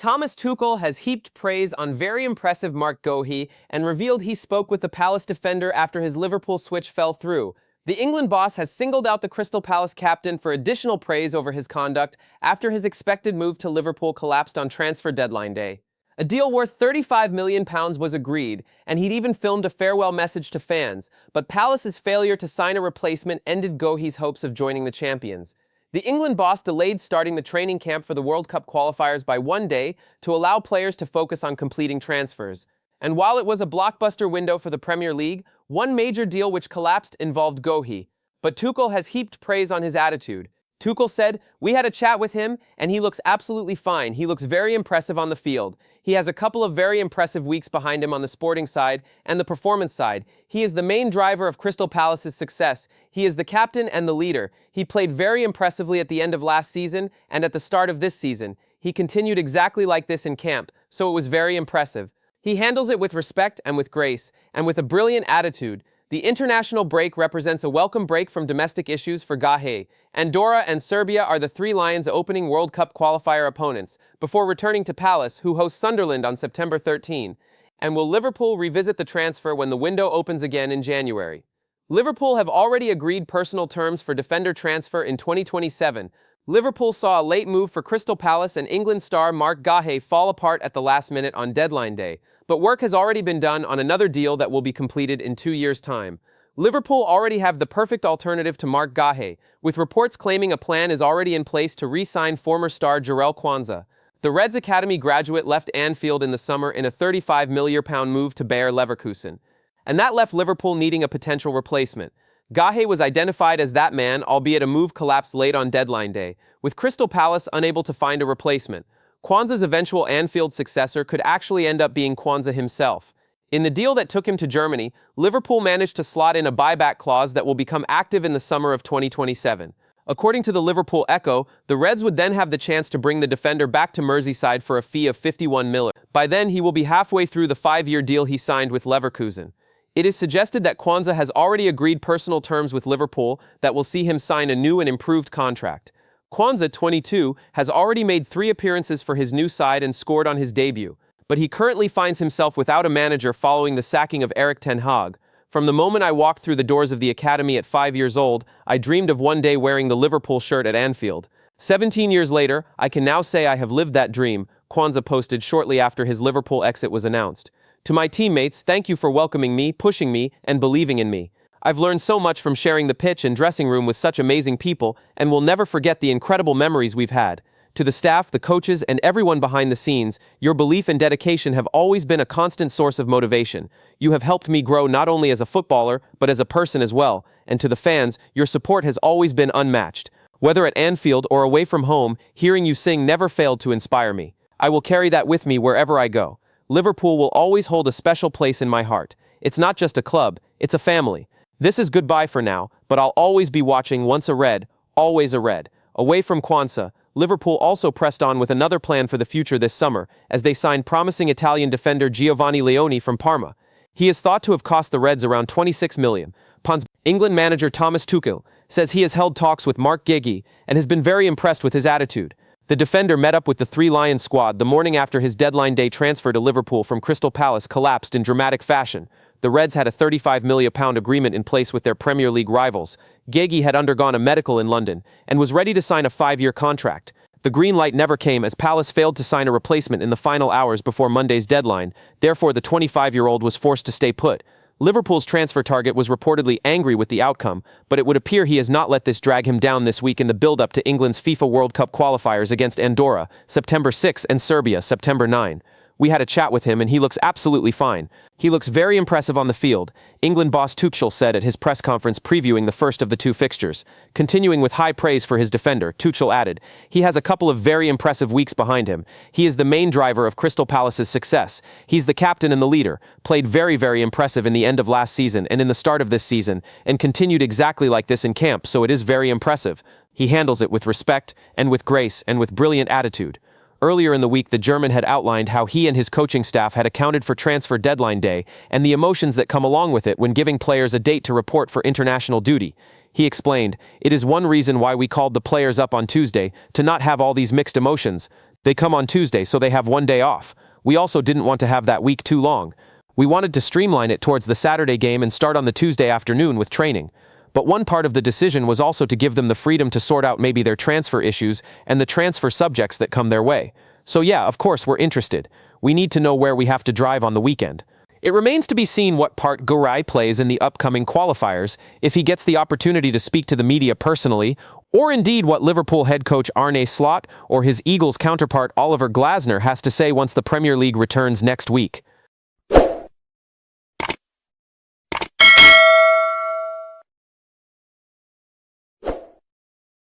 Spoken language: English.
Thomas Tuchel has heaped praise on very impressive Marc Guehi and revealed he spoke with the Palace defender after his Liverpool switch fell through. The England boss has singled out the Crystal Palace captain for additional praise over his conduct after his expected move to Liverpool collapsed on transfer deadline day. A deal worth £35 million was agreed, and he'd even filmed a farewell message to fans, but Palace's failure to sign a replacement ended Guehi's hopes of joining the champions. The England boss delayed starting the training camp for the World Cup qualifiers by one day to allow players to focus on completing transfers. And while it was a blockbuster window for the Premier League, one major deal which collapsed involved Guehi. But Tuchel has heaped praise on his attitude. Tuchel said, "We had a chat with him, and he looks absolutely fine. He looks very impressive on the field. He has a couple of very impressive weeks behind him on the sporting side and the performance side. He is the main driver of Crystal Palace's success. He is the captain and the leader. He played very impressively at the end of last season and at the start of this season. He continued exactly like this in camp, so it was very impressive. He handles it with respect and with grace, and with a brilliant attitude. The international break represents a welcome break from domestic issues for Guehi. Andorra and Serbia are the three Lions' opening World Cup qualifier opponents, before returning to Palace, who hosts Sunderland on September 13. And will Liverpool revisit the transfer when the window opens again in January? Liverpool have already agreed personal terms for defender transfer in 2027. Liverpool saw a late move for Crystal Palace and England star Marc Guehi fall apart at the last minute on deadline day, but work has already been done on another deal that will be completed in 2 years' time. Liverpool already have the perfect alternative to Marc Guehi, with reports claiming a plan is already in place to re-sign former star Jarell Quansah. The Reds Academy graduate left Anfield in the summer in a £35 million move to Bayer Leverkusen, and that left Liverpool needing a potential replacement. Guehi was identified as that man, albeit a move collapsed late on deadline day, with Crystal Palace unable to find a replacement. Quansah's eventual Anfield successor could actually end up being Quansah himself. In the deal that took him to Germany, Liverpool managed to slot in a buyback clause that will become active in the summer of 2027. According to the Liverpool Echo, the Reds would then have the chance to bring the defender back to Merseyside for a fee of £51 million. By then, he will be halfway through the 5-year deal he signed with Leverkusen. It is suggested that Quansah has already agreed personal terms with Liverpool that will see him sign a new and improved contract. Quansah, 22, has already made 3 appearances for his new side and scored on his debut, but he currently finds himself without a manager following the sacking of Erik ten Hag. From the moment I walked through the doors of the academy at 5 years old, I dreamed of one day wearing the Liverpool shirt at Anfield. 17 years later, I can now say I have lived that dream, Quansah posted shortly after his Liverpool exit was announced. To my teammates, thank you for welcoming me, pushing me, and believing in me. I've learned so much from sharing the pitch and dressing room with such amazing people, and will never forget the incredible memories we've had. To the staff, the coaches, and everyone behind the scenes, your belief and dedication have always been a constant source of motivation. You have helped me grow not only as a footballer, but as a person as well. And to the fans, your support has always been unmatched. Whether at Anfield or away from home, hearing you sing never failed to inspire me. I will carry that with me wherever I go. Liverpool will always hold a special place in my heart. It's not just a club, it's a family. This is goodbye for now, but I'll always be watching. Once a Red, always a Red. Away from Quansah, Liverpool also pressed on with another plan for the future this summer, as they signed promising Italian defender Giovanni Leoni from Parma. He is thought to have cost the Reds around £26 million. England manager Thomas Tuchel says he has held talks with Marc Guehi and has been very impressed with his attitude. The defender met up with the Three Lions squad the morning after his deadline day transfer to Liverpool from Crystal Palace collapsed in dramatic fashion. The Reds had a £35 million agreement in place with their Premier League rivals. Guehi had undergone a medical in London and was ready to sign a 5-year contract. The green light never came as Palace failed to sign a replacement in the final hours before Monday's deadline. Therefore, the 25-year-old was forced to stay put. Liverpool's transfer target was reportedly angry with the outcome, but it would appear he has not let this drag him down this week in the build-up to England's FIFA World Cup qualifiers against Andorra, September 6, and Serbia, September 9. We had a chat with him and he looks absolutely fine. He looks very impressive on the field, England boss Tuchel said at his press conference previewing the first of the 2 fixtures. Continuing with high praise for his defender, Tuchel added, he has a couple of very impressive weeks behind him. He is the main driver of Crystal Palace's success. He's the captain and the leader, played very impressive in the end of last season and in the start of this season, and continued exactly like this in camp, so it is very impressive. He handles it with respect, and with grace, and with brilliant attitude. Earlier in the week, the German had outlined how he and his coaching staff had accounted for transfer deadline day and the emotions that come along with it when giving players a date to report for international duty. He explained, "It is one reason why we called the players up on Tuesday, to not have all these mixed emotions. They come on Tuesday, so they have one day off. We also didn't want to have that week too long. We wanted to streamline it towards the Saturday game and start on the Tuesday afternoon with training. But one part of the decision was also to give them the freedom to sort out maybe their transfer issues and the transfer subjects that come their way. So yeah, of course we're interested. We need to know where we have to drive on the weekend. It remains to be seen what part Guehi plays in the upcoming qualifiers, if he gets the opportunity to speak to the media personally, or indeed what Liverpool head coach Arne Slot or his Eagles counterpart Oliver Glasner has to say once the Premier League returns next week.